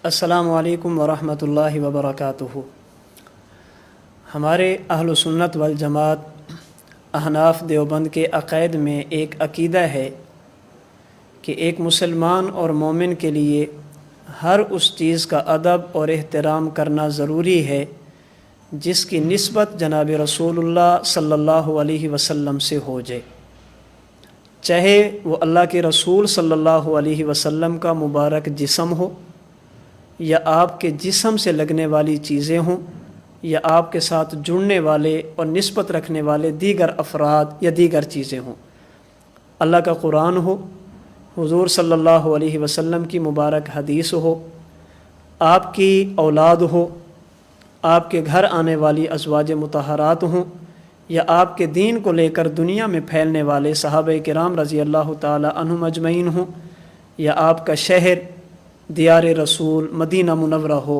السلام علیکم ورحمۃ اللہ وبرکاتہ۔ ہمارے اہل سنت والجماعت احناف دیوبند کے عقائد میں ایک عقیدہ ہے کہ ایک مسلمان اور مومن کے لیے ہر اس چیز کا ادب اور احترام کرنا ضروری ہے جس کی نسبت جناب رسول اللہ صلی اللہ علیہ وسلم سے ہو جائے، چاہے وہ اللہ کے رسول صلی اللہ علیہ وسلم کا مبارک جسم ہو یا آپ کے جسم سے لگنے والی چیزیں ہوں یا آپ کے ساتھ جڑنے والے اور نسبت رکھنے والے دیگر افراد یا دیگر چیزیں ہوں، اللہ کا قرآن ہو، حضور صلی اللہ علیہ وسلم کی مبارک حدیث ہو، آپ کی اولاد ہو، آپ کے گھر آنے والی ازواج مطہرات ہوں، یا آپ کے دین کو لے کر دنیا میں پھیلنے والے صحابہ کرام رضی اللہ تعالی عنہم اجمعین ہوں، یا آپ کا شہر دیار رسول مدینہ منورہ ہو،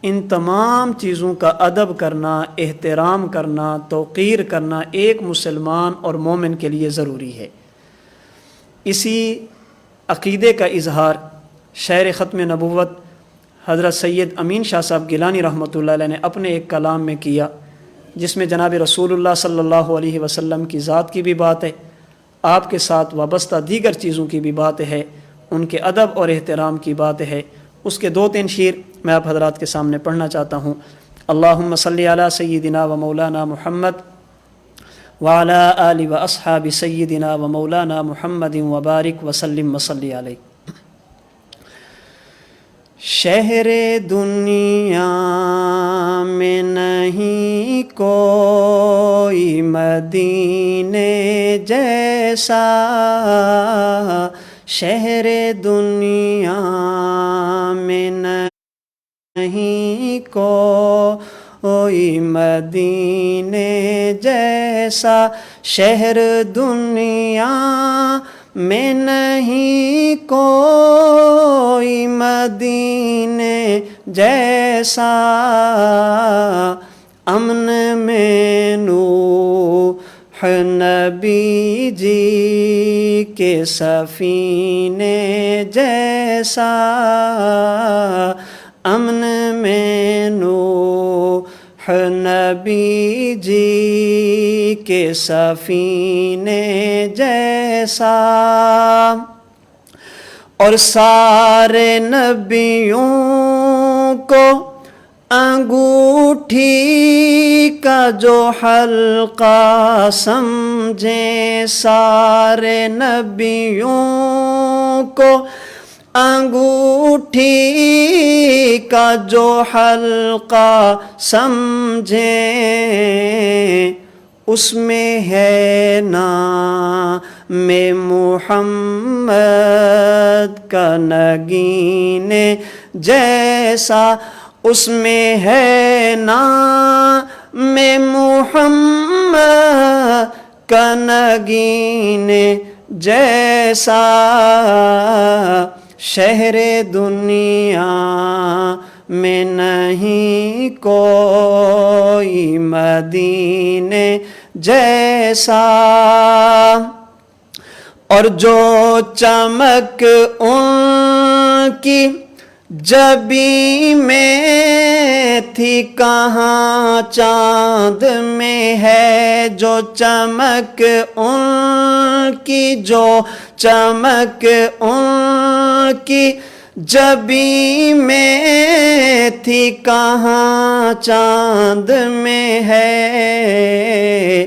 ان تمام چیزوں کا ادب کرنا، احترام کرنا، توقیر کرنا ایک مسلمان اور مومن کے لیے ضروری ہے۔ اسی عقیدے کا اظہار شاعر ختم نبوت حضرت سید امین شاہ صاحب گیلانی رحمۃ اللہ علیہ نے اپنے ایک کلام میں کیا، جس میں جناب رسول اللہ صلی اللہ علیہ وسلم کی ذات کی بھی بات ہے، آپ کے ساتھ وابستہ دیگر چیزوں کی بھی بات ہے، ان کے ادب اور احترام کی بات ہے۔ اس کے 2-3 شعر میں آپ حضرات کے سامنے پڑھنا چاہتا ہوں۔ اللہم صلی علی سیدنا و مولانا محمد وعلی آل و اصحاب سیدنا و مولانا محمد وبارک وسلم وصلی علیہ۔ شہر دنیا میں نہیں کوئی مدینے جیسا، شہر دنیا میں نہیں کوئی مدینے جیسا، شہر دنیا میں نہیں کوئی مدینے جیسا، امن میں نوح نبی جی کے سفینے جیسا، امن میں نوح نبی جی کے سفینے جیسا، اور سارے نبیوں کو انگوٹھی کا جو حلقہ سمجھیں، سارے نبیوں کو انگوٹھی کا جو حلقہ سمجھیں، اس میں ہے نام محمد کا نگینے جیسا، اس میں ہے نام محمد کا نگینے جیسا، شہر دنیا میں نہیں کوئی مدینے جیسا، اور جو چمک ان کی جبی میں تھی کہاں چاند میں ہے، جو چمک ان کی، جو چمک ان کی جبی میں تھی کہاں چاند میں ہے،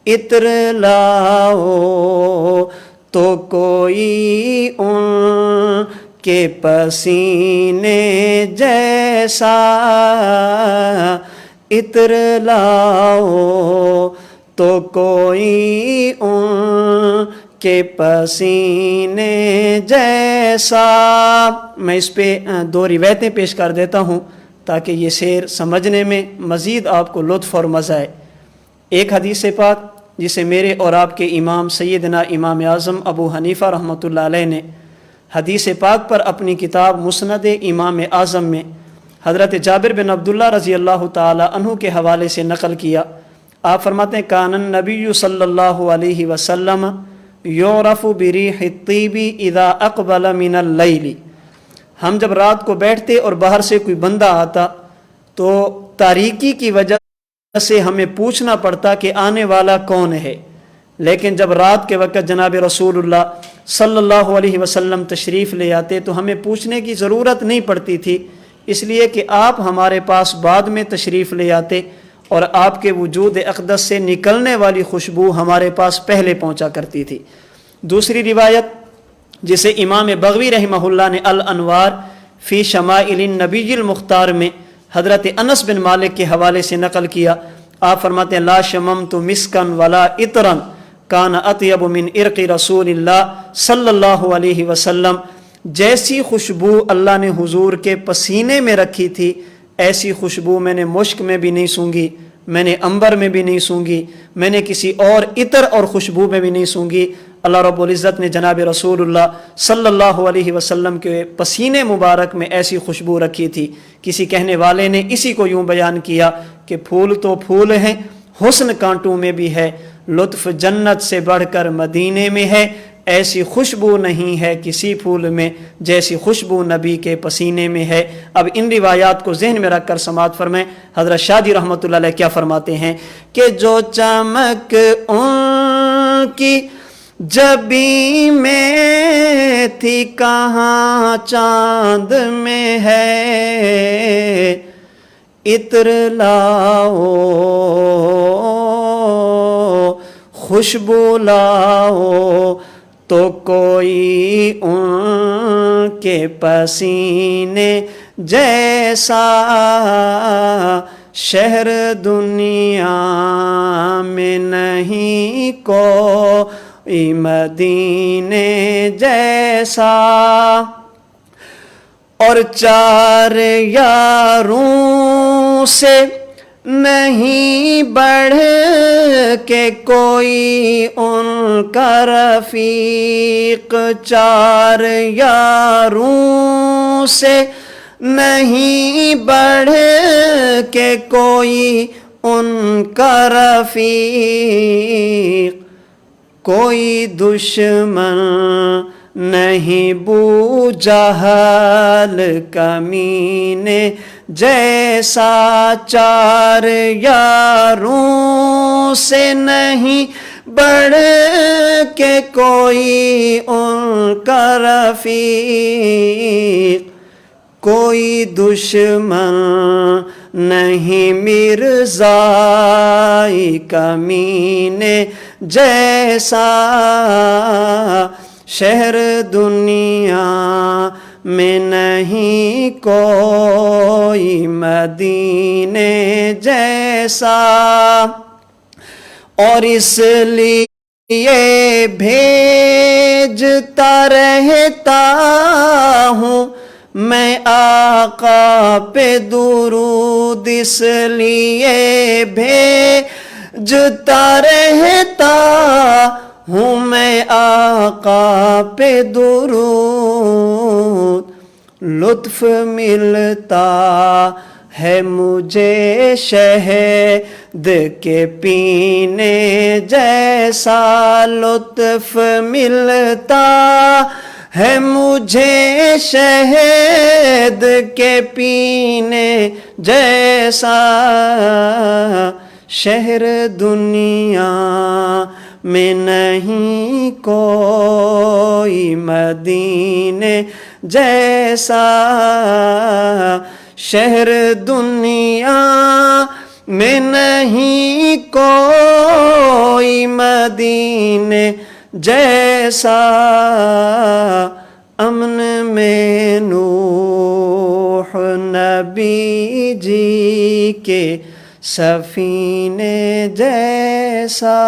عطر لاؤ تو کوئی ان کے پسینے جیسا، عطر لاؤ تو کوئی ان کے پسینے جیسا۔ میں اس پہ 2 روایتیں پیش کر دیتا ہوں تاکہ یہ شعر سمجھنے میں مزید آپ کو لطف اور مزہ آئے۔ ایک حدیث پاک جسے میرے اور آپ کے امام سیدنا امام اعظم ابو حنیفہ رحمۃ اللہ علیہ نے حدیث پاک پر اپنی کتاب مسند امام اعظم میں حضرت جابر بن عبداللہ رضی اللہ تعالی عنہ کے حوالے سے نقل کیا۔ آپ فرماتے ہیں کان النبی صلی اللہ علیہ وسلم یعرف بریح الطیب اذا اقبل من اللیل، ہم جب رات کو بیٹھتے اور باہر سے کوئی بندہ آتا تو تاریکی کی وجہ سے ہمیں پوچھنا پڑتا کہ آنے والا کون ہے، لیکن جب رات کے وقت جناب رسول اللہ صلی اللہ علیہ وسلم تشریف لے آتے تو ہمیں پوچھنے کی ضرورت نہیں پڑتی تھی، اس لیے کہ آپ ہمارے پاس بعد میں تشریف لے آتے اور آپ کے وجود اقدس سے نکلنے والی خوشبو ہمارے پاس پہلے پہنچا کرتی تھی۔ دوسری روایت جسے امام بغوی رحمہ اللہ نے الانوار فی شمائل النبی المختار میں حضرت انس بن مالک کے حوالے سے نقل کیا، آپ فرماتے ہیں لا شممت مسکن ولا عطرا کان اطیب من عرق رسول اللہ صلی اللہ علیہ وسلم، جیسی خوشبو اللہ نے حضور کے پسینے میں رکھی تھی ایسی خوشبو میں نے مشک میں بھی نہیں سونگھی، میں نے عنبر میں بھی نہیں سونگھی، میں نے کسی اور عطر اور خوشبو میں بھی نہیں سونگھی۔ اللہ رب العزت نے جناب رسول اللہ صلی اللہ علیہ وسلم کے پسینے مبارک میں ایسی خوشبو رکھی تھی۔ کسی کہنے والے نے اسی کو یوں بیان کیا کہ پھول تو پھول ہیں، حسن کانٹوں میں بھی ہے، لطف جنت سے بڑھ کر مدینے میں ہے، ایسی خوشبو نہیں ہے کسی پھول میں جیسی خوشبو نبی کے پسینے میں ہے۔ اب ان روایات کو ذہن میں رکھ کر سماعت فرمائیں، حضرت شاہ جی رحمۃ اللہ علیہ کیا فرماتے ہیں کہ جو چمک ان کی جبیں میں تھی کہاں چاند میں ہے، عطر لاؤ خوشبو لاؤ تو کوئی ان کے پسینے جیسا شہر دنیا میں نہیں کوئی مدینے جیسا، اور چار یاروں سے نہیں بڑھ کے کوئی ان کا رفیق، چار یاروں سے نہیں بڑھ کے کوئی ان کا رفیق، کوئی دشمن نہیں بو جہل کمینے جیسا، چار یاروں سے نہیں بڑھ کے کوئی ان کا رفیق، کوئی دشمن نہیں مرزائی کمینے جیسا، شہر دنیا میں نہیں کوئی مدینے جیسا، اور اس لیے بھیجتا رہتا ہوں میں آقا پہ درود، اس لیے بھیجتا رہتا ہوں میں آقا پہ درود، لطف ملتا ہے مجھے شہد کے پینے جیسا، لطف ملتا ہے مجھے شہد کے پینے جیسا، شہر دنیا میں نہیں کوئی مدینے جیسا، شہر دنیا میں نہیں کوئی مدینے جیسا، امن میں نوح نبی جی کے سفینے جیسا۔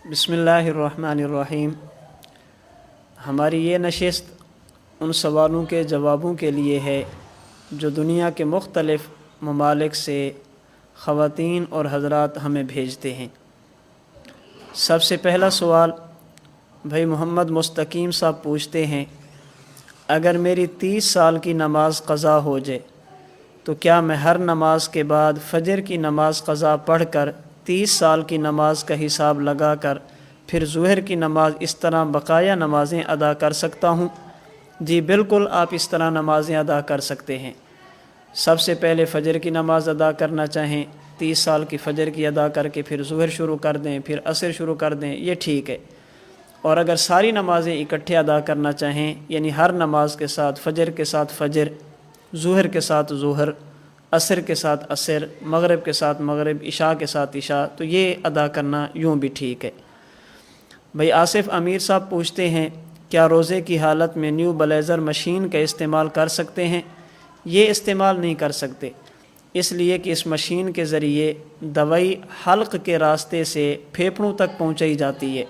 بسم اللہ الرحمن الرحیم۔ ہماری یہ نشست ان سوالوں کے جوابوں کے لیے ہے جو دنیا کے مختلف ممالک سے خواتین اور حضرات ہمیں بھیجتے ہیں۔ سب سے پہلا سوال بھائی محمد مستقیم صاحب پوچھتے ہیں، اگر میری 30 سال کی نماز قضا ہو جائے تو کیا میں ہر نماز کے بعد فجر کی نماز قضا پڑھ کر 30 سال کی نماز کا حساب لگا کر پھر ظہر کی نماز اس طرح بقایا نمازیں ادا کر سکتا ہوں؟ جی بالکل، آپ اس طرح نمازیں ادا کر سکتے ہیں۔ سب سے پہلے فجر کی نماز ادا کرنا چاہیں 30 سال کی فجر کی ادا کر کے پھر ظہر شروع کر دیں، پھر عصر شروع کر دیں، یہ ٹھیک ہے۔ اور اگر ساری نمازیں اکٹھے ادا کرنا چاہیں، یعنی ہر نماز کے ساتھ فجر کے ساتھ فجر، ظہر کے ساتھ ظہر، عصر کے ساتھ عصر، مغرب کے ساتھ مغرب، عشاء کے ساتھ عشاء، تو یہ ادا کرنا یوں بھی ٹھیک ہے۔ بھائی آصف امیر صاحب پوچھتے ہیں کیا روزے کی حالت میں نیو بلیزر مشین کا استعمال کر سکتے ہیں؟ یہ استعمال نہیں کر سکتے، اس لیے کہ اس مشین کے ذریعے دوائی حلق کے راستے سے پھیپھڑوں تک پہنچائی جاتی ہے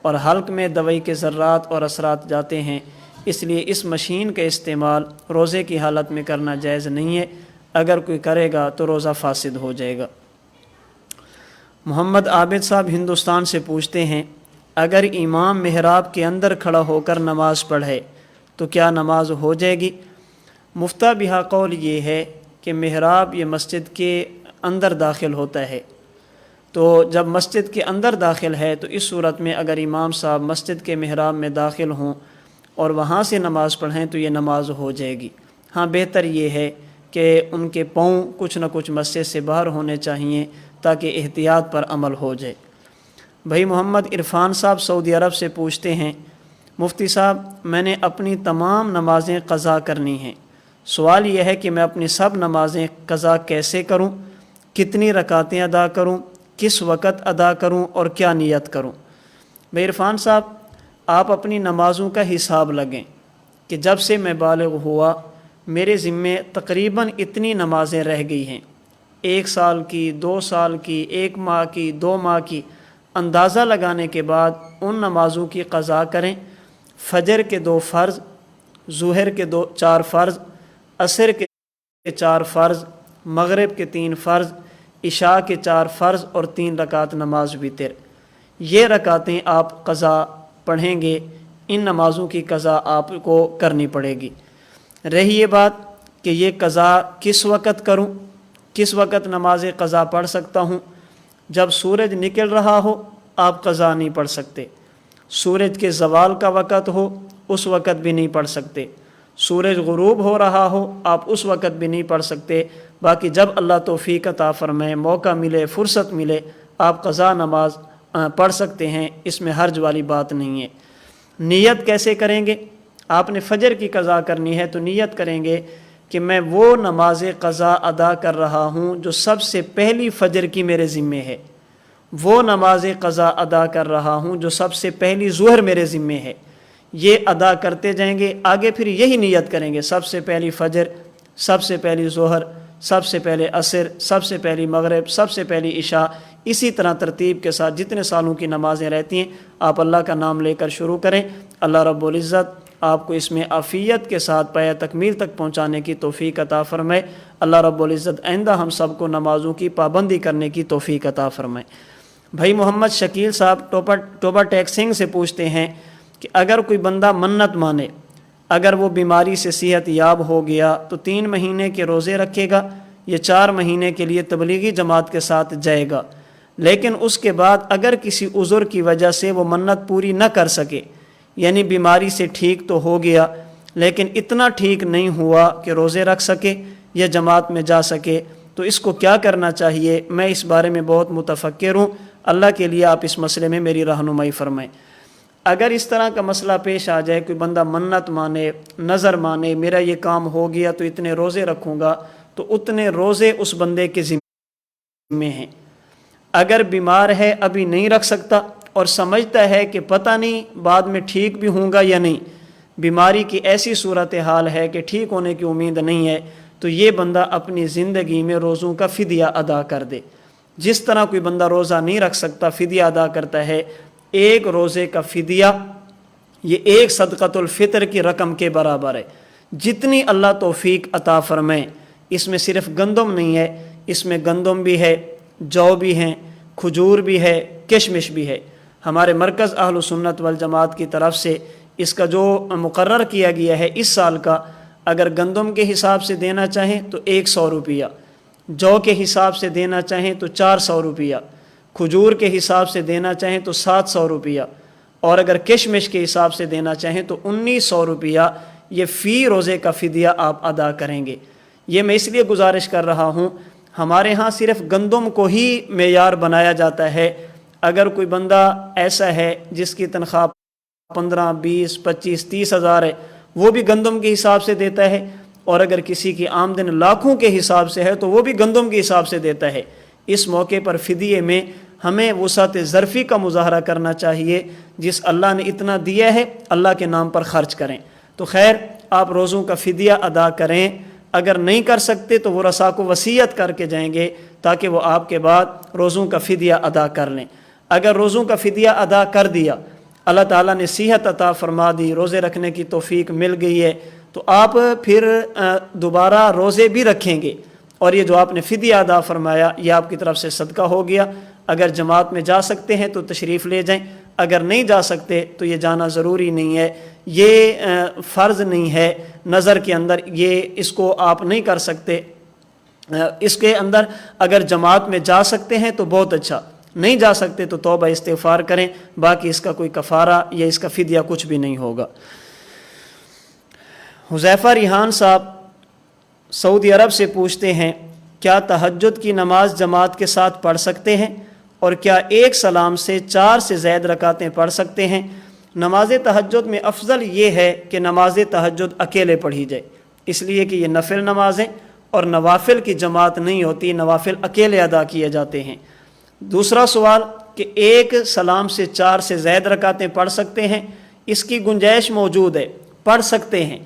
اور حلق میں دوائی کے ذرات اور اثرات جاتے ہیں، اس لیے اس مشین کا استعمال روزے کی حالت میں کرنا جائز نہیں ہے۔ اگر کوئی کرے گا تو روزہ فاسد ہو جائے گا۔ محمد عابد صاحب ہندوستان سے پوچھتے ہیں اگر امام محراب کے اندر کھڑا ہو کر نماز پڑھے تو کیا نماز ہو جائے گی؟ مفتہ بہا قول یہ ہے کہ محراب یہ مسجد کے اندر داخل ہوتا ہے، تو جب مسجد کے اندر داخل ہے تو اس صورت میں اگر امام صاحب مسجد کے محراب میں داخل ہوں اور وہاں سے نماز پڑھیں تو یہ نماز ہو جائے گی۔ ہاں بہتر یہ ہے کہ ان کے پاؤں کچھ نہ کچھ مسجد سے باہر ہونے چاہیے تاکہ احتیاط پر عمل ہو جائے۔ بھائی محمد عرفان صاحب سعودی عرب سے پوچھتے ہیں مفتی صاحب میں نے اپنی تمام نمازیں قضا کرنی ہیں، سوال یہ ہے کہ میں اپنی سب نمازیں قضا کیسے کروں، کتنی رکعتیں ادا کروں، کس وقت ادا کروں اور کیا نیت کروں؟ بھائی عرفان صاحب آپ اپنی نمازوں کا حساب لگیں کہ جب سے میں بالغ ہوا میرے ذمے تقریباً اتنی نمازیں رہ گئی ہیں، 1 سال کی، 2 سال کی، 1 ماہ کی، 2 ماہ کی، اندازہ لگانے کے بعد ان نمازوں کی قضا کریں۔ فجر کے 2 فرض، ظہر کے 4 فرض، عصر کے 4 فرض، مغرب کے 3 فرض، عشاء کے 4 فرض اور 3 رکعت نماز وتر، یہ رکعتیں آپ قضا پڑھیں گے، ان نمازوں کی قضا آپ کو کرنی پڑے گی۔ رہی یہ بات کہ یہ قضا کس وقت کروں، کس وقت نماز قضا پڑھ سکتا ہوں؟ جب سورج نکل رہا ہو آپ قضا نہیں پڑھ سکتے، سورج کے زوال کا وقت ہو اس وقت بھی نہیں پڑھ سکتے، سورج غروب ہو رہا ہو آپ اس وقت بھی نہیں پڑھ سکتے، باقی جب اللہ توفیق عطا فرمائے، موقع ملے، فرصت ملے، آپ قضا نماز پڑھ سکتے ہیں، اس میں حرج والی بات نہیں ہے۔ نیت کیسے کریں گے؟ آپ نے فجر کی قضا کرنی ہے تو نیت کریں گے کہ میں وہ نماز قضا ادا کر رہا ہوں جو سب سے پہلی فجر کی میرے ذمے ہے، وہ نماز قضا ادا کر رہا ہوں جو سب سے پہلی ظہر میرے ذمے ہے، یہ ادا کرتے جائیں گے۔ آگے پھر یہی نیت کریں گے، سب سے پہلی فجر، سب سے پہلی ظہر، سب سے پہلے عصر، سب سے پہلی مغرب، سب سے پہلی عشاء، اسی طرح ترتیب کے ساتھ جتنے سالوں کی نمازیں رہتی ہیں آپ اللہ کا نام لے کر شروع کریں۔ اللہ رب العزت آپ کو اس میں عافیت کے ساتھ پایہ تکمیل تک پہنچانے کی توفیق عطا فرمائے۔ اللہ رب العزت آئندہ ہم سب کو نمازوں کی پابندی کرنے کی توفیق عطا فرمائے۔ بھائی محمد شکیل صاحب ٹوبہ ٹیکسنگ سے پوچھتے ہیں کہ اگر کوئی بندہ منت مانے، اگر وہ بیماری سے صحت یاب ہو گیا تو 3 مہینے کے روزے رکھے گا یا 4 مہینے کے لیے تبلیغی جماعت کے ساتھ جائے گا، لیکن اس کے بعد اگر کسی عذر کی وجہ سے وہ منت پوری نہ کر سکے، یعنی بیماری سے ٹھیک تو ہو گیا لیکن اتنا ٹھیک نہیں ہوا کہ روزے رکھ سکے یا جماعت میں جا سکے، تو اس کو کیا کرنا چاہیے؟ میں اس بارے میں بہت متفکر ہوں، اللہ کے لیے آپ اس مسئلے میں میری رہنمائی فرمائیں۔ اگر اس طرح کا مسئلہ پیش آ جائے، کوئی بندہ منت مانے، نظر مانے میرا یہ کام ہو گیا تو اتنے روزے رکھوں گا، تو اتنے روزے اس بندے کے ذمہ ہیں۔ اگر بیمار ہے ابھی نہیں رکھ سکتا اور سمجھتا ہے کہ پتہ نہیں بعد میں ٹھیک بھی ہوں گا یا نہیں، بیماری کی ایسی صورتحال ہے کہ ٹھیک ہونے کی امید نہیں ہے، تو یہ بندہ اپنی زندگی میں روزوں کا فدیہ ادا کر دے۔ جس طرح کوئی بندہ روزہ نہیں رکھ سکتا فدیہ ادا کرتا ہے، 1 روزے کا فدیہ یہ 1 صدقۃ الفطر کی رقم کے برابر ہے، جتنی اللہ توفیق عطا فرمائے۔ اس میں صرف گندم نہیں ہے، اس میں گندم بھی ہے، جو بھی ہیں، کھجور بھی ہے، کشمش بھی ہے۔ ہمارے مرکز اہل سنت والجماعت کی طرف سے اس کا جو مقرر کیا گیا ہے اس سال کا اگر گندم کے حساب سے دینا چاہیں تو 100 روپیہ، جو کے حساب سے دینا چاہیں تو 400 روپیہ، کھجور کے حساب سے دینا چاہیں تو 700 روپیہ، اور اگر کشمش کے حساب سے دینا چاہیں تو 1900 روپیہ یہ فی روزے کا فدیہ آپ ادا کریں گے۔ یہ میں اس لیے گزارش کر رہا ہوں، ہمارے ہاں صرف گندم کو ہی معیار بنایا جاتا ہے۔ اگر کوئی بندہ ایسا ہے جس کی تنخواہ 15 20 25 30 ہزار ہے، وہ بھی گندم کے حساب سے دیتا ہے، اور اگر کسی کی آمدن لاکھوں کے حساب سے ہے تو وہ بھی گندم کے حساب سے دیتا ہے۔ اس موقع پر فدیے میں ہمیں وسعت ظرفی کا مظاہرہ کرنا چاہیے، جس اللہ نے اتنا دیا ہے اللہ کے نام پر خرچ کریں۔ تو خیر، آپ روزوں کا فدیہ ادا کریں، اگر نہیں کر سکتے تو وہ رسا کو وصیت کر کے جائیں گے تاکہ وہ آپ کے بعد روزوں کا فدیہ ادا کر لیں۔ اگر روزوں کا فدیہ ادا کر دیا، اللہ تعالیٰ نے صحت عطا فرما دی، روزے رکھنے کی توفیق مل گئی ہے، تو آپ پھر دوبارہ روزے بھی رکھیں گے، اور یہ جو آپ نے فدیہ ادا فرمایا یہ آپ کی طرف سے صدقہ ہو گیا۔ اگر جماعت میں جا سکتے ہیں تو تشریف لے جائیں، اگر نہیں جا سکتے تو یہ جانا ضروری نہیں ہے، یہ فرض نہیں ہے نظر کے اندر، یہ اس کو آپ نہیں کر سکتے۔ اس کے اندر اگر جماعت میں جا سکتے ہیں تو بہت اچھا، نہیں جا سکتے تو توبہ استغفار کریں، باقی اس کا کوئی کفارہ یا اس کا فدیہ کچھ بھی نہیں ہوگا۔ حذیفہ ریحان صاحب سعودی عرب سے پوچھتے ہیں، کیا تہجد کی نماز جماعت کے ساتھ پڑھ سکتے ہیں، اور کیا ایک سلام سے 4 سے زائد رکعتیں پڑھ سکتے ہیں؟ نماز تہجد میں افضل یہ ہے کہ نماز تہجد اکیلے پڑھی جائے، اس لیے کہ یہ نفل نمازیں اور نوافل کی جماعت نہیں ہوتی، نوافل اکیلے ادا کیے جاتے ہیں۔ دوسرا سوال کہ ایک سلام سے 4 سے زائد رکعتیں پڑھ سکتے ہیں، اس کی گنجائش موجود ہے، پڑھ سکتے ہیں،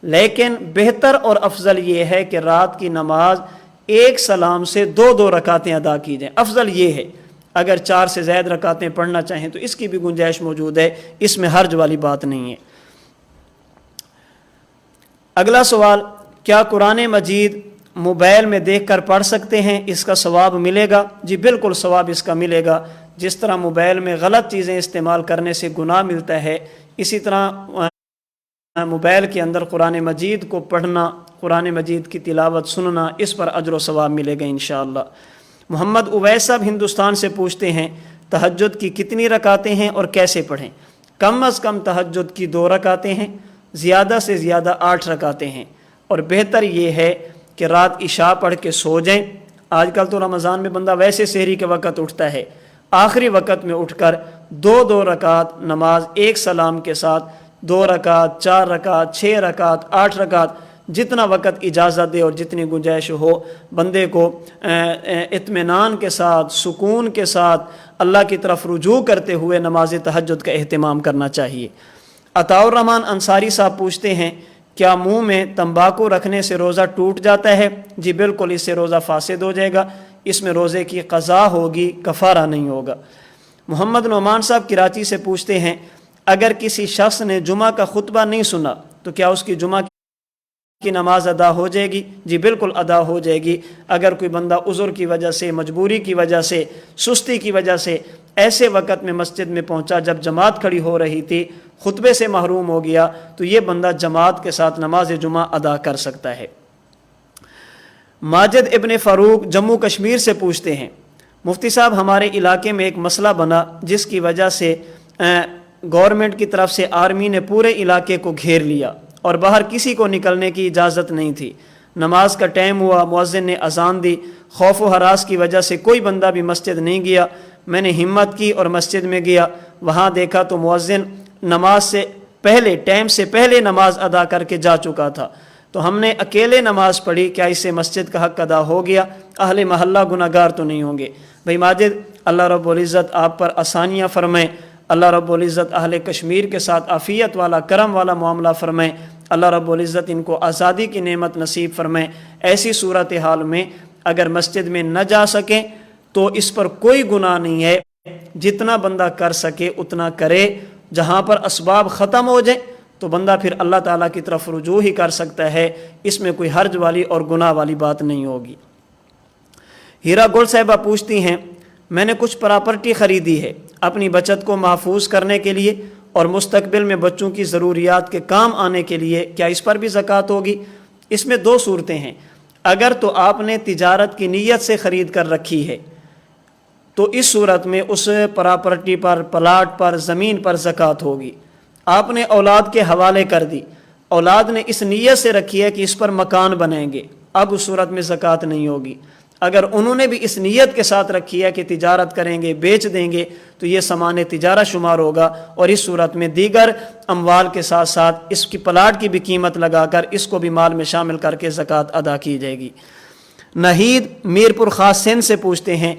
لیکن بہتر اور افضل یہ ہے کہ رات کی نماز ایک سلام سے 2 رکعتیں ادا کی جائیں، افضل یہ ہے۔ اگر 4 سے زائد رکعتیں پڑھنا چاہیں تو اس کی بھی گنجائش موجود ہے، اس میں حرج والی بات نہیں ہے۔ اگلا سوال، کیا قرآن مجید موبائل میں دیکھ کر پڑھ سکتے ہیں، اس کا ثواب ملے گا؟ جی بالکل ثواب اس کا ملے گا۔ جس طرح موبائل میں غلط چیزیں استعمال کرنے سے گناہ ملتا ہے، اسی طرح موبائل کے اندر قرآن مجید کو پڑھنا، قرآن مجید کی تلاوت سننا، اس پر اجر و ثواب ملے گا انشاءاللہ۔ محمد اویس صاحب ہندوستان سے پوچھتے ہیں، تہجد کی کتنی رکعتیں ہیں اور کیسے پڑھیں؟ کم از کم تہجد کی 2 رکعتیں ہیں، زیادہ سے زیادہ 8 رکعتیں ہیں، اور بہتر یہ ہے کہ رات عشاء پڑھ کے سو جائیں۔ آج کل تو رمضان میں بندہ ویسے سحری کے وقت اٹھتا ہے، آخری وقت میں اٹھ کر 2 رکعت نماز ایک سلام کے ساتھ، 2 رکعت، 4 رکعت، 6 رکعت، 8 رکعت، جتنا وقت اجازت دے اور جتنی گنجائش ہو، بندے کو اطمینان کے ساتھ، سکون کے ساتھ اللہ کی طرف رجوع کرتے ہوئے نماز تہجد کا اہتمام کرنا چاہیے۔ عطاء الرحمن انصاری صاحب پوچھتے ہیں، کیا منہ میں تمباکو رکھنے سے روزہ ٹوٹ جاتا ہے؟ جی بالکل، اس سے روزہ فاسد ہو جائے گا، اس میں روزے کی قضا ہوگی، کفارہ نہیں ہوگا۔ محمد نعمان صاحب کراچی سے پوچھتے ہیں، اگر کسی شخص نے جمعہ کا خطبہ نہیں سنا تو کیا اس کی جمعہ کی نماز ادا ہو جائے گی؟ جی بالکل ادا ہو جائے گی۔ اگر کوئی بندہ عذر کی وجہ سے، مجبوری کی وجہ سے، سستی کی وجہ سے ایسے وقت میں مسجد میں پہنچا جب جماعت کھڑی ہو رہی تھی، خطبے سے محروم ہو گیا، تو یہ بندہ جماعت کے ساتھ نماز جمعہ ادا کر سکتا ہے۔ ماجد ابن فاروق جموں کشمیر سے پوچھتے ہیں، مفتی صاحب ہمارے علاقے میں ایک مسئلہ بنا جس کی وجہ سے گورنمنٹ کی طرف سے آرمی نے پورے علاقے کو گھیر لیا اور باہر کسی کو نکلنے کی اجازت نہیں تھی۔ نماز کا ٹائم ہوا، مؤذن نے اذان دی، خوف و ہراس کی وجہ سے کوئی بندہ بھی مسجد نہیں گیا۔ میں نے ہمت کی اور مسجد میں گیا، وہاں دیکھا تو مؤذن نماز سے پہلے، ٹائم سے پہلے نماز ادا کر کے جا چکا تھا، تو ہم نے اکیلے نماز پڑھی۔ کیا اس سے مسجد کا حق ادا ہو گیا؟ اہل محلہ گناہگار تو نہیں ہوں گے؟ بھائی ماجد، اللہ رب العزت آپ پر آسانیاں فرمائیں، اللہ رب العزت اہل کشمیر کے ساتھ عافیت والا، کرم والا معاملہ فرمائیں، اللہ رب العزت ان کو آزادی کی نعمت نصیب فرمائیں۔ ایسی صورتحال میں اگر مسجد میں نہ جا سکیں تو اس پر کوئی گناہ نہیں ہے، جتنا بندہ کر سکے اتنا کرے۔ جہاں پر اسباب ختم ہو جائیں تو بندہ پھر اللہ تعالیٰ کی طرف رجوع ہی کر سکتا ہے، اس میں کوئی حرج والی اور گناہ والی بات نہیں ہوگی۔ ہیرا گل صاحبہ پوچھتی ہیں، میں نے کچھ پراپرٹی خریدی ہے اپنی بچت کو محفوظ کرنے کے لیے، اور مستقبل میں بچوں کی ضروریات کے کام آنے کے لیے، کیا اس پر بھی زکوٰۃ ہوگی؟ اس میں دو صورتیں ہیں۔ اگر تو آپ نے تجارت کی نیت سے خرید کر رکھی ہے تو اس صورت میں اس پراپرٹی پر، پلاٹ پر، زمین پر زکوٰۃ ہوگی۔ آپ نے اولاد کے حوالے کر دی، اولاد نے اس نیت سے رکھی ہے کہ اس پر مکان بنائیں گے، اب اس صورت میں زکوٰۃ نہیں ہوگی۔ اگر انہوں نے بھی اس نیت کے ساتھ رکھی ہے کہ تجارت کریں گے، بیچ دیں گے، تو یہ سامان تجارہ شمار ہوگا، اور اس صورت میں دیگر اموال کے ساتھ ساتھ اس کی پلاٹ کی بھی قیمت لگا کر اس کو بھی مال میں شامل کر کے زکوٰۃ ادا کی جائے گی۔ نہید میر پور خاص سندھ سے پوچھتے ہیں،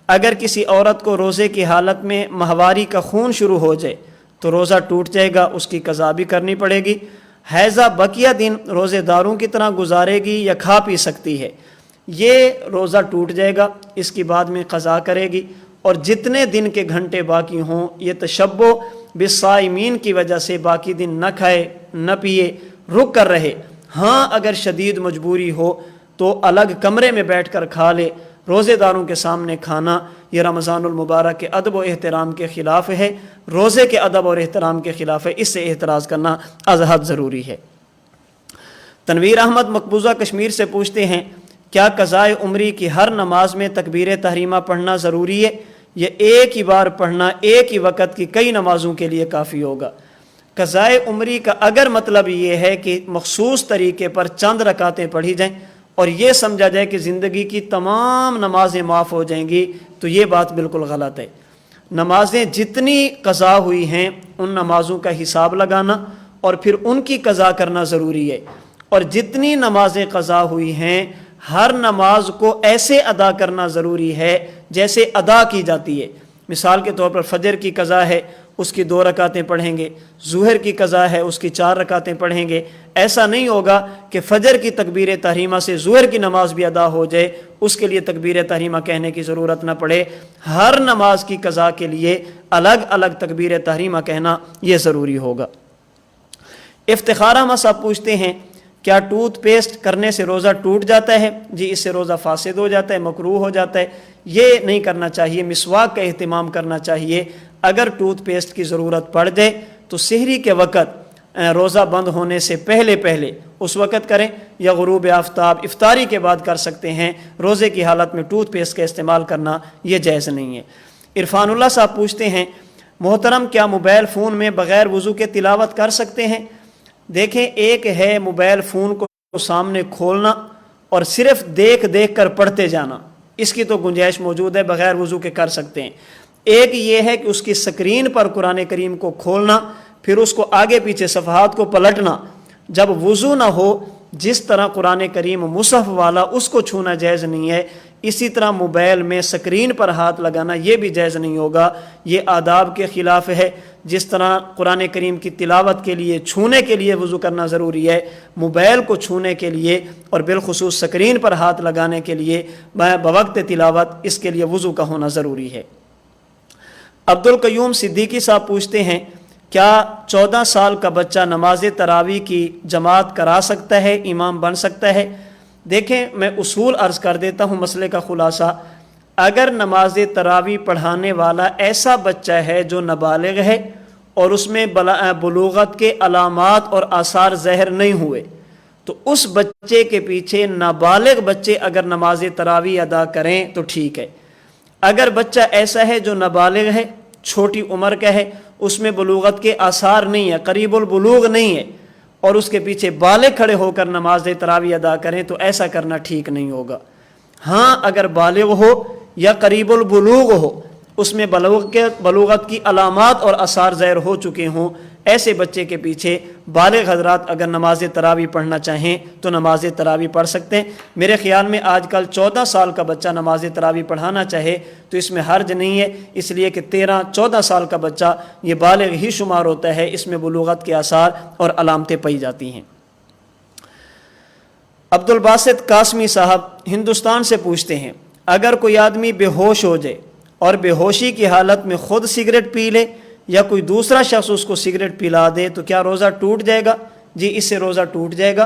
اگر کسی عورت کو روزے کی حالت میں ماہواری کا خون شروع ہو جائے تو روزہ ٹوٹ جائے گا، اس کی قضا بھی کرنی پڑے گی؟ حیضہ بقیہ دن روزے داروں کی طرح گزارے گی یا کھا پی سکتی ہے؟ یہ روزہ ٹوٹ جائے گا، اس کی بعد میں قضا کرے گی، اور جتنے دن کے گھنٹے باقی ہوں یہ تشبع بالصائمین کی وجہ سے باقی دن نہ کھائے نہ پیے، رک کر رہے۔ ہاں اگر شدید مجبوری ہو تو الگ کمرے میں بیٹھ کر کھا لے۔ روزے داروں کے سامنے کھانا یہ رمضان المبارک کے ادب و احترام کے خلاف ہے، روزے کے ادب اور احترام کے خلاف ہے، اس سے احتراز کرنا از حد ضروری ہے۔ تنویر احمد مقبوضہ کشمیر سے پوچھتے ہیں، کیا قضائے عمری کی ہر نماز میں تکبیر تحریمہ پڑھنا ضروری ہے؟ یہ ایک ہی بار پڑھنا ایک ہی وقت کی کئی نمازوں کے لیے کافی ہوگا۔ قضائے عمری کا اگر مطلب یہ ہے کہ مخصوص طریقے پر چند رکعتیں پڑھی جائیں اور یہ سمجھا جائے کہ زندگی کی تمام نمازیں معاف ہو جائیں گی، تو یہ بات بالکل غلط ہے۔ نمازیں جتنی قضا ہوئی ہیں ان نمازوں کا حساب لگانا اور پھر ان کی قضا کرنا ضروری ہے، اور جتنی نمازیں قضا ہوئی ہیں ہر نماز کو ایسے ادا کرنا ضروری ہے جیسے ادا کی جاتی ہے۔ مثال کے طور پر فجر کی قضا ہے، اس کی 2 رکعتیں پڑھیں گے، ظہر کی قضا ہے، اس کی 4 رکعتیں پڑھیں گے۔ ایسا نہیں ہوگا کہ فجر کی تکبیر تحریمہ سے ظہر کی نماز بھی ادا ہو جائے، اس کے لیے تکبیر تحریمہ کہنے کی ضرورت نہ پڑے۔ ہر نماز کی قضا کے لیے الگ الگ تکبیر تحریمہ کہنا یہ ضروری ہوگا۔ افتخار احمد صاحب پوچھتے ہیں، کیا ٹوتھ پیسٹ کرنے سے روزہ ٹوٹ جاتا ہے؟ جی، اس سے روزہ فاسد ہو جاتا ہے، مکروہ ہو جاتا ہے، یہ نہیں کرنا چاہیے۔ مسواک کا اہتمام کرنا چاہیے۔ اگر ٹوتھ پیسٹ کی ضرورت پڑ جائے تو سحری کے وقت روزہ بند ہونے سے پہلے اس وقت کریں، یا غروب آفتاب افطاری کے بعد کر سکتے ہیں۔ روزے کی حالت میں ٹوتھ پیسٹ کا استعمال کرنا یہ جائز نہیں ہے۔ عرفان اللہ صاحب پوچھتے ہیں، محترم کیا موبائل فون میں بغیر وضو کے تلاوت کر سکتے ہیں؟ دیکھیں، ایک ہے موبائل فون کو سامنے کھولنا اور صرف دیکھ کر پڑھتے جانا، اس کی تو گنجائش موجود ہے، بغیر وضو کے کر سکتے ہیں۔ ایک یہ ہے کہ اس کی سکرین پر قرآن کریم کو کھولنا، پھر اس کو آگے پیچھے صفحات کو پلٹنا، جب وضو نہ ہو جس طرح قرآن کریم مصحف والا اس کو چھونا جائز نہیں ہے، اسی طرح موبائل میں سکرین پر ہاتھ لگانا یہ بھی جائز نہیں ہوگا، یہ آداب کے خلاف ہے۔ جس طرح قرآن کریم کی تلاوت کے لیے چھونے کے لیے وضو کرنا ضروری ہے، موبائل کو چھونے کے لیے اور بالخصوص سکرین پر ہاتھ لگانے کے لیے بوقت تلاوت اس کے لیے وضو کا ہونا ضروری ہے۔ عبدالقیوم صدیقی صاحب پوچھتے ہیں، کیا 14 سال کا بچہ نماز تراویح کی جماعت کرا سکتا ہے، امام بن سکتا ہے؟ دیکھیں، میں اصول عرض کر دیتا ہوں مسئلے کا خلاصہ۔ اگر نماز تراویح پڑھانے والا ایسا بچہ ہے جو نابالغ ہے اور اس میں بلوغت کے علامات اور آثار ظاہر نہیں ہوئے، تو اس بچے کے پیچھے نابالغ بچے اگر نماز تراویح ادا کریں تو ٹھیک ہے۔ اگر بچہ ایسا ہے جو نابالغ ہے، چھوٹی عمر کا ہے، اس میں بلوغت کے آثار نہیں ہے، قریب البلوغ نہیں ہے، اور اس کے پیچھے بالغ کھڑے ہو کر نماز تراویح ادا کریں تو ایسا کرنا ٹھیک نہیں ہوگا۔ ہاں اگر بالغ ہو یا قریب البلوغ ہو، اس میں بلوغت کی علامات اور آثار ظاہر ہو چکے ہوں، ایسے بچے کے پیچھے بالغ حضرات اگر نماز تراویح پڑھنا چاہیں تو نماز تراویح پڑھ سکتے ہیں۔ میرے خیال میں آج کل 14 سال کا بچہ نماز تراویح پڑھانا چاہے تو اس میں حرج نہیں ہے، اس لیے کہ 13-14 سال کا بچہ یہ بالغ ہی شمار ہوتا ہے، اس میں بلوغت کے آثار اور علامتیں پائی جاتی ہیں۔ عبدالباسط قاسمی صاحب ہندوستان سے پوچھتے ہیں، اگر کوئی آدمی بے ہوش ہو جائے اور بے ہوشی کی حالت میں خود سگریٹ پی لے یا کوئی دوسرا شخص اس کو سگریٹ پلا دے تو کیا روزہ ٹوٹ جائے گا؟ جی، اس سے روزہ ٹوٹ جائے گا۔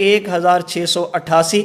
1688,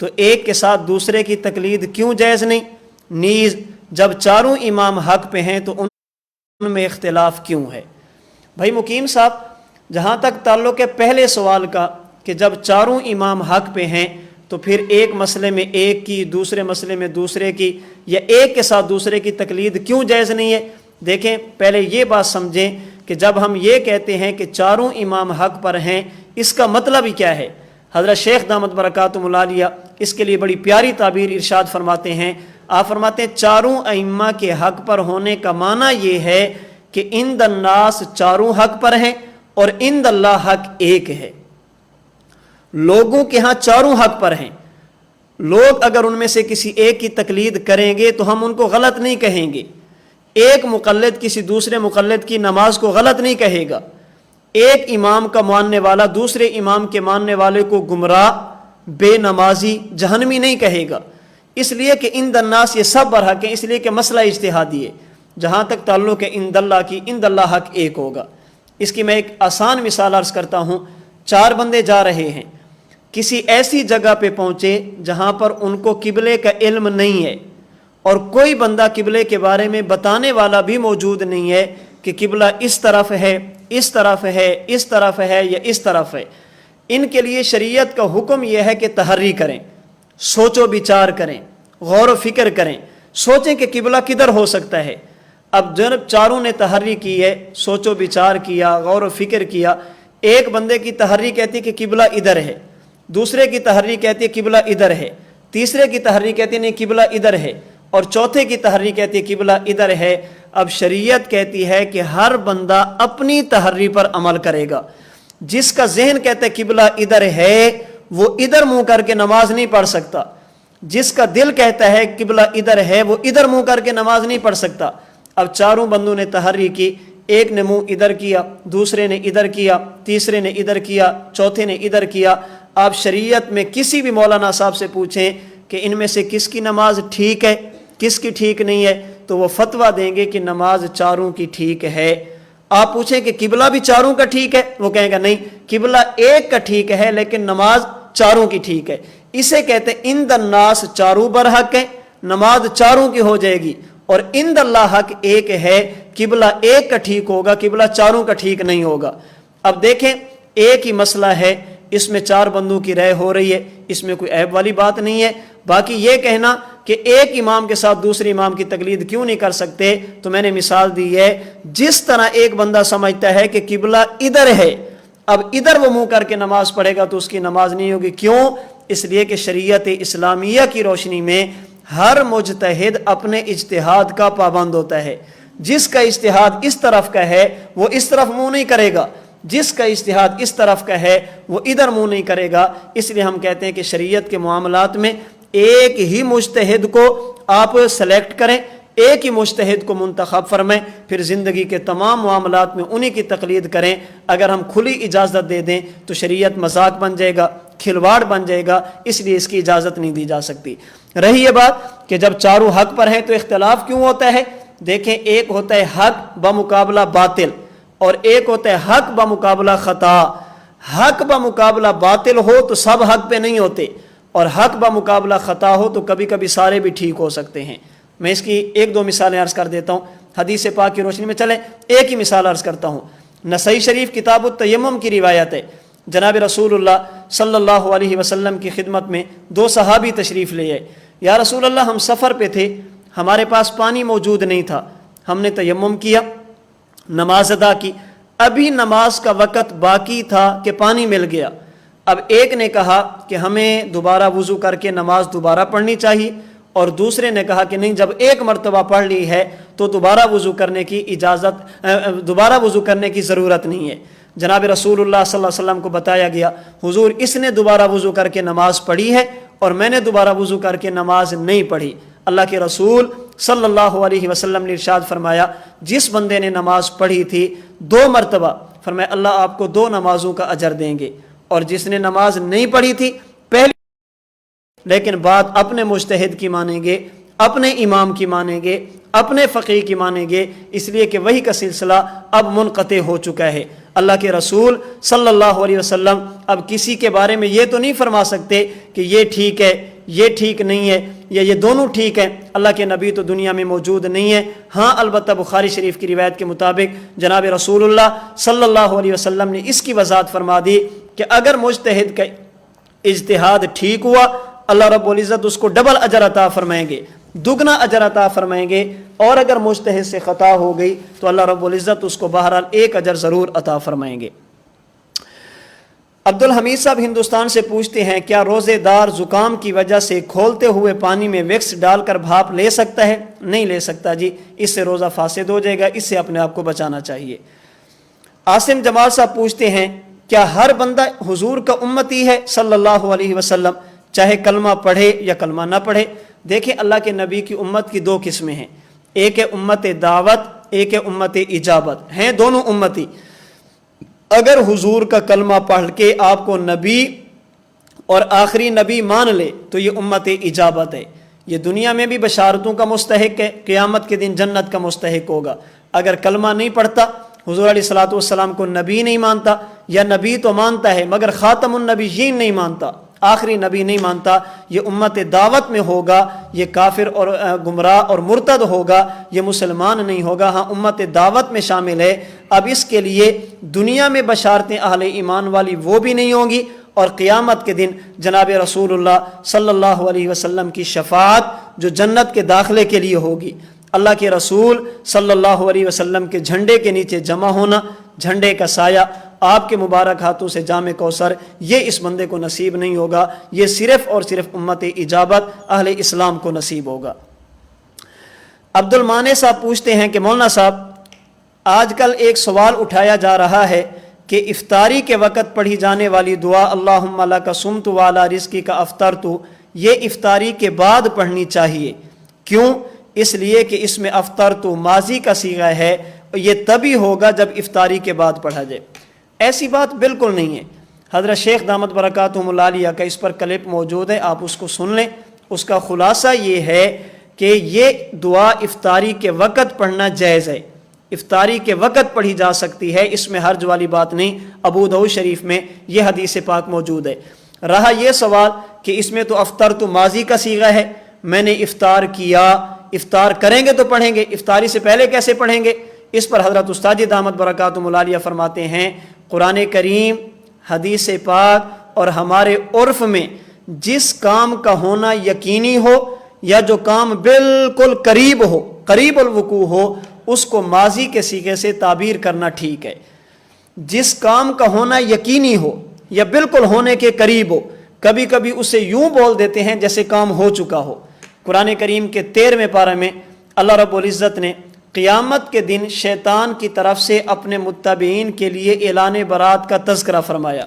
تو ایک کے ساتھ دوسرے کی تقلید کیوں جائز نہیں؟ نیز جب چاروں امام حق پہ ہیں تو ان میں اختلاف کیوں ہے؟ بھائی مقیم صاحب، جہاں تک تعلق ہے پہلے سوال کا کہ جب چاروں امام حق پہ ہیں تو پھر ایک مسئلے میں ایک کی، دوسرے مسئلے میں دوسرے کی، یا ایک کے ساتھ دوسرے کی تقلید کیوں جائز نہیں ہے؟ دیکھیں، پہلے یہ بات سمجھیں کہ جب ہم یہ کہتے ہیں کہ چاروں امام حق پر ہیں، اس کا مطلب ہی کیا ہے؟ حضرت شیخ دامت برکاتہم العالیہ اس کے لیے بڑی پیاری تعبیر ارشاد فرماتے ہیں۔ آپ فرماتے ہیں چاروں ائمہ کے حق پر ہونے کا معنی یہ ہے کہ عند الناس چاروں حق پر ہیں اور عند اللہ حق ایک ہے۔ لوگوں کے ہاں چاروں حق پر ہیں، لوگ اگر ان میں سے کسی ایک کی تقلید کریں گے تو ہم ان کو غلط نہیں کہیں گے۔ ایک مقلد کسی دوسرے مقلد کی نماز کو غلط نہیں کہے گا، ایک امام کا ماننے والا دوسرے امام کے ماننے والے کو گمراہ، بے نمازی، جہنمی نہیں کہے گا، اس لیے کہ عند الناس یہ سب برحق ہیں، اس لیے کہ مسئلہ اجتہادی ہے۔ جہاں تک تعلق ہے عند اللہ کی، عند اللہ حق ایک ہوگا۔ اس کی میں ایک آسان مثال عرض کرتا ہوں۔ چار بندے جا رہے ہیں، کسی ایسی جگہ پہ پہنچے جہاں پر ان کو قبلے کا علم نہیں ہے، اور کوئی بندہ قبلے کے بارے میں بتانے والا بھی موجود نہیں ہے کہ قبلہ اس طرف ہے، اس طرف ہے، اس طرف ہے یا اس طرف ہے۔ ان کے لیے شریعت کا حکم یہ ہے کہ تحری کریں، سوچ و بچار کریں، غور و فکر کریں، سوچیں کہ قبلہ کدھر ہو سکتا ہے۔ اب جب چاروں نے تحری کی ہے، سوچ و بچار کیا، غور و فکر کیا، ایک بندے کی تحری کہتی کہ قبلہ ادھر ہے، دوسرے کی تحری کہتی ہے قبلہ ادھر ہے، تیسرے کی تحری کہتی ہے نہیں قبلہ ادھر ہے، اور چوتھے کی تحری کہتی ہے قبلہ ادھر ہے۔ اب شریعت کہتی ہے کہ ہر بندہ اپنی تحری پر عمل کرے گا۔ جس کا ذہن کہتا ہے قبلہ ادھر ہے وہ ادھر منہ کر کے نماز نہیں پڑھ سکتا، جس کا دل کہتا ہے قبلہ ادھر ہے وہ ادھر منہ کر کے نماز نہیں پڑھ سکتا۔ اب چاروں بندوں نے تحری کی، ایک نے منہ ادھر کیا، دوسرے نے ادھر کیا، تیسرے نے ادھر کیا، چوتھے نے ادھر کیا۔ آپ شریعت میں کسی بھی مولانا صاحب سے پوچھیں کہ ان میں سے کس کی نماز ٹھیک ہے، کس کی ٹھیک نہیں ہے، تو وہ فتویٰ دیں گے کہ نماز چاروں کی ٹھیک ہے۔ آپ پوچھیں کہ قبلہ بھی چاروں کا ٹھیک ہے، وہ کہیں گا نہیں، قبلہ ایک کا ٹھیک ہے لیکن نماز چاروں کی ٹھیک ہے۔ اسے کہتے ہیں عند الناس چاروں برحق ہے، نماز چاروں کی ہو جائے گی، اور عند اللہ حق ایک ہے، قبلہ ایک کا ٹھیک ہوگا، قبلہ چاروں کا ٹھیک نہیں ہوگا۔ اب دیکھیں، ایک ہی مسئلہ ہے، اس میں چار بندوں کی رائے ہو رہی ہے، اس میں کوئی عیب والی بات نہیں ہے۔ باقی یہ کہنا کہ ایک امام کے ساتھ دوسرے امام کی تقلید کیوں نہیں کر سکتے، تو میں نے مثال دی ہے، جس طرح ایک بندہ سمجھتا ہے کہ قبلہ ادھر ہے، اب ادھر وہ منہ کر کے نماز پڑھے گا تو اس کی نماز نہیں ہوگی۔ کیوں؟ اس لیے کہ شریعت اسلامیہ کی روشنی میں ہر مجتہد اپنے اجتہاد کا پابند ہوتا ہے۔ جس کا اجتہاد اس طرف کا ہے وہ اس طرف منہ نہیں کرے گا، جس کا اجتہاد اس طرف کا ہے وہ ادھر منہ نہیں کرے گا۔ اس لیے ہم کہتے ہیں کہ شریعت کے معاملات میں ایک ہی مجتہد کو آپ سلیکٹ کریں، ایک ہی مجتہد کو منتخب فرمائیں، پھر زندگی کے تمام معاملات میں انہی کی تقلید کریں۔ اگر ہم کھلی اجازت دے دیں تو شریعت مذاق بن جائے گا، کھلواڑ بن جائے گا، اس لیے اس کی اجازت نہیں دی جا سکتی۔ رہی یہ بات کہ جب چاروں حق پر ہیں تو اختلاف کیوں ہوتا ہے؟ دیکھیں، ایک ہوتا ہے حق بمقابلہ باطل، اور ایک ہوتا ہے حق بمقابلہ خطا۔ حق بمقابلہ باطل ہو تو سب حق پہ نہیں ہوتے، اور حق بمقابلہ خطا ہو تو کبھی کبھی سارے بھی ٹھیک ہو سکتے ہیں۔ میں اس کی ایک دو مثالیں عرض کر دیتا ہوں، حدیث پاک کی روشنی میں چلیں۔ ایک ہی مثال عرض کرتا ہوں، نسائی شریف کتاب التیمم کی روایت ہے، جناب رسول اللہ صلی اللہ علیہ وسلم کی خدمت میں دو صحابی تشریف لے آئے۔ یا رسول اللہ، ہم سفر پہ تھے، ہمارے پاس پانی موجود نہیں تھا، ہم نے تیمم کیا، نماز ادا کی، ابھی نماز کا وقت باقی تھا کہ پانی مل گیا۔ اب ایک نے کہا کہ ہمیں دوبارہ وضو کر کے نماز دوبارہ پڑھنی چاہیے، اور دوسرے نے کہا کہ نہیں، جب ایک مرتبہ پڑھ لی ہے تو دوبارہ وضو کرنے کی ضرورت نہیں ہے۔ جناب رسول اللہ صلی اللہ علیہ وسلم کو بتایا گیا، حضور اس نے دوبارہ وضو کر کے نماز پڑھی ہے اور میں نے دوبارہ وضو کر کے نماز نہیں پڑھی۔ اللہ کے رسول صلی اللہ علیہ وسلم نے ارشاد فرمایا، جس بندے نے نماز پڑھی تھی 2 مرتبہ، فرمایا اللہ آپ کو 2 نمازوں کا اجر دیں گے، اور جس نے نماز نہیں پڑھی تھی پہلی، لیکن بات اپنے مجتہد کی مانیں گے، اپنے امام کی مانیں گے، اپنے فقیہ کی مانیں گے، اس لیے کہ وہی کا سلسلہ اب منقطع ہو چکا ہے۔ اللہ کے رسول صلی اللہ علیہ وسلم اب کسی کے بارے میں یہ تو نہیں فرما سکتے کہ یہ ٹھیک ہے، یہ ٹھیک نہیں ہے، یا یہ دونوں ٹھیک ہیں۔ اللہ کے نبی تو دنیا میں موجود نہیں ہے۔ ہاں البتہ بخاری شریف کی روایت کے مطابق جناب رسول اللہ صلی اللہ علیہ وسلم نے اس کی وضاحت فرما دی کہ اگر مجتہد کا اجتہاد ٹھیک ہوا، اللہ رب العزت اس کو ڈبل اجر عطا فرمائیں گے، دگنا اجر عطا فرمائیں گے، اور اگر مجتہد سے خطا ہو گئی تو اللہ رب العزت اس کو بہرحال ایک اجر ضرور عطا فرمائیں گے۔ عبد الحمید صاحب ہندوستان سے پوچھتے ہیں کیا روزے دار زکام کی وجہ سے کھولتے ہوئے پانی میں ویکس ڈال کر بھاپ لے سکتا ہے؟ نہیں لے سکتا جی، اس سے روزہ فاسد ہو جائے گا، اس سے اپنے آپ کو بچانا چاہیے۔ عاصم جمال صاحب پوچھتے ہیں کیا ہر بندہ حضور کا امتی ہے صلی اللہ علیہ وسلم، چاہے کلمہ پڑھے یا کلمہ نہ پڑھے؟ دیکھیں اللہ کے نبی کی امت کی دو قسمیں ہیں، ایک ہے امت دعوت، ایک ہے امت اجابت، ہیں دونوں امتی۔ اگر حضور کا کلمہ پڑھ کے آپ کو نبی اور آخری نبی مان لے تو یہ امت اجابت ہے، یہ دنیا میں بھی بشارتوں کا مستحق ہے، قیامت کے دن جنت کا مستحق ہوگا۔ اگر کلمہ نہیں پڑھتا، حضور علیہ الصلوۃ والسلام کو نبی نہیں مانتا، یا نبی تو مانتا ہے مگر خاتم النبیین نہیں مانتا، آخری نبی نہیں مانتا، یہ امت دعوت میں ہوگا، یہ کافر اور گمراہ اور مرتد ہوگا، یہ مسلمان نہیں ہوگا۔ ہاں امت دعوت میں شامل ہے۔ اب اس کے لیے دنیا میں بشارتیں اہل ایمان والی وہ بھی نہیں ہوں گی، اور قیامت کے دن جناب رسول اللہ صلی اللہ علیہ وسلم کی شفاعت جو جنت کے داخلے کے لیے ہوگی، اللہ کے رسول صلی اللہ علیہ وسلم کے جھنڈے کے نیچے جمع ہونا، جھنڈے کا سایہ، آپ کے مبارک ہاتھوں سے جام کوثر، یہ اس بندے کو نصیب نہیں ہوگا، یہ صرف اور صرف امت اجابت اہل اسلام کو نصیب ہوگا۔ عبد المانع صاحب پوچھتے ہیں کہ مولانا صاحب آج کل ایک سوال اٹھایا جا رہا ہے کہ افطاری کے وقت پڑھی جانے والی دعا اللہم لک صمت وعلی رزقک کا افطرت، یہ افطاری کے بعد پڑھنی چاہیے، کیوں؟ اس لیے کہ اس میں افطرت ماضی کا صیغہ ہے، یہ تبھی ہوگا جب افطاری کے بعد پڑھا جائے۔ ایسی بات بالکل نہیں ہے۔ حضرت شیخ دامت برکاتہم العالیہ کا اس پر کلپ موجود ہے، آپ اس کو سن لیں۔ اس کا خلاصہ یہ ہے کہ یہ دعا افطاری کے وقت پڑھنا جائز ہے، افطاری کے وقت پڑھی جا سکتی ہے، اس میں حرج والی بات نہیں۔ ابو داؤد شریف میں یہ حدیث پاک موجود ہے۔ رہا یہ سوال کہ اس میں تو افطرت ماضی کا صیغہ ہے، میں نے افطار کیا، افطار کریں گے تو پڑھیں گے، افطاری سے پہلے کیسے پڑھیں گے؟ اس پر حضرت استاد دامت برکاتہم العالیہ فرماتے ہیں قرآن کریم، حدیث پاک اور ہمارے عرف میں جس کام کا ہونا یقینی ہو یا جو کام بالکل قریب ہو، قریب الوقوع ہو، اس کو ماضی کے صیغے سے تعبیر کرنا ٹھیک ہے۔ جس کام کا ہونا یقینی ہو یا بالکل ہونے کے قریب ہو، کبھی کبھی اسے یوں بول دیتے ہیں جیسے کام ہو چکا ہو۔ قرآن کریم کے 13ویں پارہ میں اللہ رب العزت نے قیامت کے دن شیطان کی طرف سے اپنے متبعین کے لیے اعلان برات کا تذکرہ فرمایا۔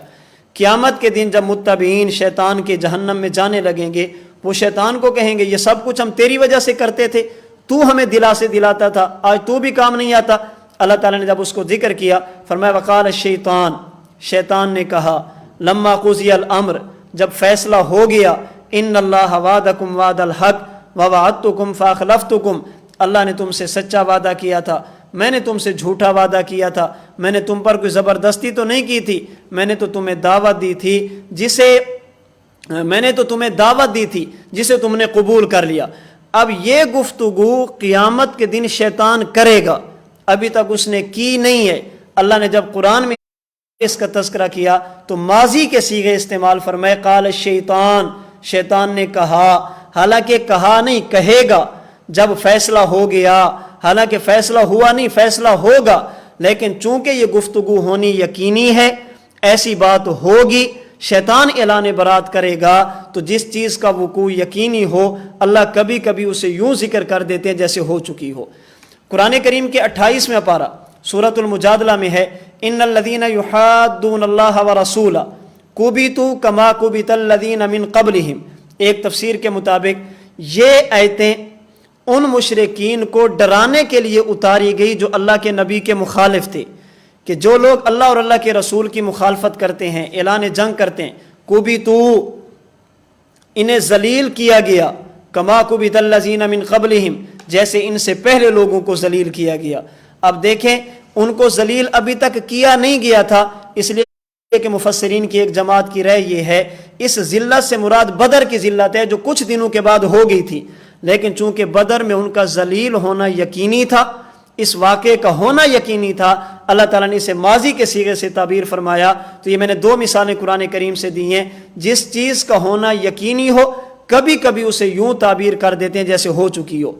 قیامت کے دن جب متبعین شیطان کے جہنم میں جانے لگیں گے، وہ شیطان کو کہیں گے یہ سب کچھ ہم تیری وجہ سے کرتے تھے، تو ہمیں دلاتا تھا، آج تو بھی کام نہیں آتا۔ اللہ تعالیٰ نے جب اس کو ذکر کیا فرمایا وقال الشیطان، شیطان نے کہا لما قضی الامر، جب فیصلہ ہو گیا، ان اللہ وعدکم وعد الحق ووعدتکم فاخلفتکم، اللہ نے تم سے سچا وعدہ کیا تھا، میں نے تم سے جھوٹا وعدہ کیا تھا، میں نے تم پر کوئی زبردستی تو نہیں کی تھی، میں نے تو تمہیں دعوت دی تھی جسے تم نے قبول کر لیا۔ اب یہ گفتگو قیامت کے دن شیطان کرے گا، ابھی تک اس نے کی نہیں ہے۔ اللہ نے جب قرآن میں اس کا تذکرہ کیا تو ماضی کے صیغے استعمال فرمائے، قال الشیطان، شیطان نے کہا، حالانکہ کہا نہیں، کہے گا جب فیصلہ ہو گیا، حالانکہ فیصلہ ہوا نہیں، فیصلہ ہوگا، لیکن چونکہ یہ گفتگو ہونی یقینی ہے، ایسی بات ہوگی، شیطان اعلان برات کرے گا، تو جس چیز کا وقوع یقینی ہو اللہ کبھی کبھی اسے یوں ذکر کر دیتے ہیں جیسے ہو چکی ہو۔ قرآن کریم کے 28ویں پارہ سورۃ المجادلہ میں ہے ان الذین یحادون اللہ ورسولہ کبتوا کما کبت الذین من قبلہم۔ ایک تفسیر کے مطابق یہ آیتیں ان مشرکین کو ڈرانے کے لیے اتاری گئی جو اللہ کے نبی کے مخالف تھے، کہ جو لوگ اللہ اور اللہ کے رسول کی مخالفت کرتے ہیں، اعلان جنگ کرتے ہیں، کبتوا، انہیں ذلیل کیا گیا، کما کبت الذین من قبلہم، جیسے ان سے پہلے لوگوں کو ذلیل کیا گیا۔ اب دیکھیں ان کو ذلیل ابھی تک کیا نہیں گیا تھا، اس لیے کہ مفسرین کی ایک جماعت کی رائے یہ ہے اس ذلت سے مراد بدر کی ذلت ہے جو کچھ دنوں کے بعد ہو گئی تھی، لیکن چونکہ بدر میں ان کا ذلیل ہونا یقینی تھا، اس واقعے کا ہونا یقینی تھا، اللہ تعالیٰ نے اسے ماضی کے صیغے سے تعبیر فرمایا۔ تو یہ میں نے 2 مثالیں قرآن کریم سے دی ہیں، جس چیز کا ہونا یقینی ہو کبھی کبھی اسے یوں تعبیر کر دیتے ہیں جیسے ہو چکی ہو۔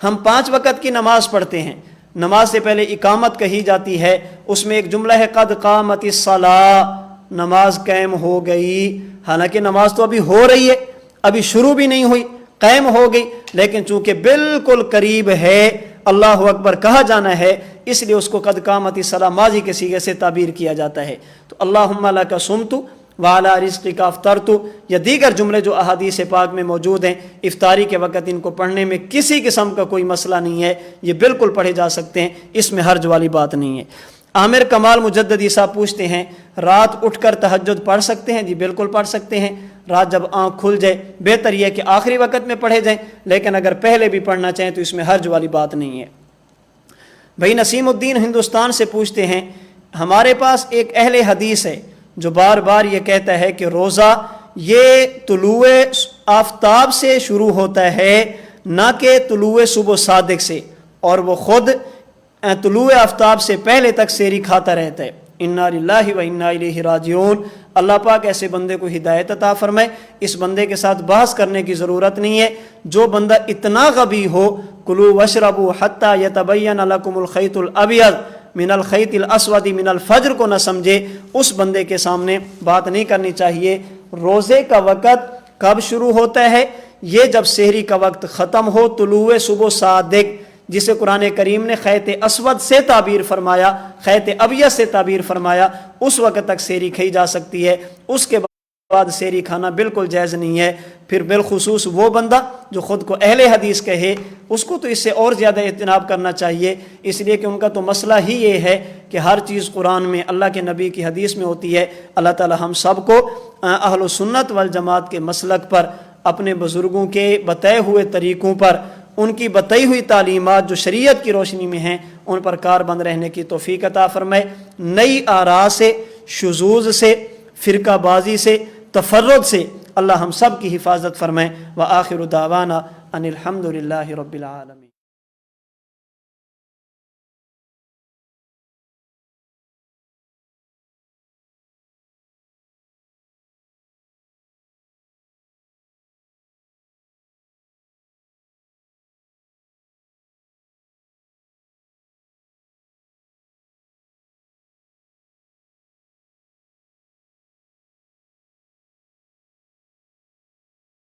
ہم 5 وقت کی نماز پڑھتے ہیں، نماز سے پہلے اقامت کہی جاتی ہے، اس میں ایک جملہ ہے قد قامت الصلاۃ، نماز قائم ہو گئی، حالانکہ نماز تو ابھی ہو رہی ہے، ابھی شروع بھی نہیں ہوئی، قائم ہو گئی، لیکن چونکہ بالکل قریب ہے اللہ اکبر کہا جانا ہے، اس لیے اس کو قد قامت الصلاۃ ماضی کے صیغے سے تعبیر کیا جاتا ہے۔ تو اللہم لک صمت وعلی رزقک افطرت یا دیگر جملے جو احادیث پاک میں موجود ہیں، افطاری کے وقت ان کو پڑھنے میں کسی قسم کا کوئی مسئلہ نہیں ہے، یہ بالکل پڑھے جا سکتے ہیں، اس میں حرج والی بات نہیں ہے۔ عامر کمال مجددی صاحب پوچھتے ہیں رات اٹھ کر تہجد پڑھ سکتے ہیں؟ جی بالکل پڑھ سکتے ہیں، رات جب آنکھ کھل جائے، بہتر یہ کہ آخری وقت میں پڑھے جائیں، لیکن اگر پہلے بھی پڑھنا چاہیں تو اس میں حرج والی بات نہیں ہے۔ بھائی نسیم الدین ہندوستان سے پوچھتے ہیں ہمارے پاس ایک اہل حدیث ہے جو بار بار یہ کہتا ہے کہ روزہ یہ طلوع آفتاب سے شروع ہوتا ہے نہ کہ طلوع صبح صادق سے، اور وہ خود طلوع آفتاب سے پہلے تک سحری کھاتا رہتا ہے۔ انا للہ و انا الیہ راجعون۔ اللہ پاک ایسے بندے کو ہدایت عطا فرمائے، اس بندے کے ساتھ بحث کرنے کی ضرورت نہیں ہے۔ جو بندہ اتنا غبی ہو کلوا واشربوا حتی یتبین لکم الخیط الابیض من الخیط الاسود من الفجر کو نہ سمجھے، اس بندے کے سامنے بات نہیں کرنی چاہیے۔ روزے کا وقت کب شروع ہوتا ہے؟ یہ جب سحری کا وقت ختم ہو، طلوع صبح صادق، جسے قرآن کریم نے خیط اسود سے تعبیر فرمایا، خیط ابیض سے تعبیر فرمایا، اس وقت تک سحری کھائی جا سکتی ہے، اس کے بعد سحری کھانا بالکل جائز نہیں ہے۔ پھر بالخصوص وہ بندہ جو خود کو اہل حدیث کہے، اس کو تو اس سے اور زیادہ اجتناب کرنا چاہیے، اس لیے کہ ان کا تو مسئلہ ہی یہ ہے کہ ہر چیز قرآن میں اللہ کے نبی کی حدیث میں ہوتی ہے۔ اللہ تعالی ہم سب کو اہل سنت والجماعت کے مسلک پر، اپنے بزرگوں کے بتائے ہوئے طریقوں پر، ان کی بتائی ہوئی تعلیمات جو شریعت کی روشنی میں ہیں ان پر کار بند رہنے کی توفیق عطا فرمائے۔ نئی آراء سے، شذوذ سے، فرقہ بازی سے، تفرد سے اللہ ہم سب کی حفاظت فرمائے۔ وآخر دعوانا ان الحمد للہ رب العالمین۔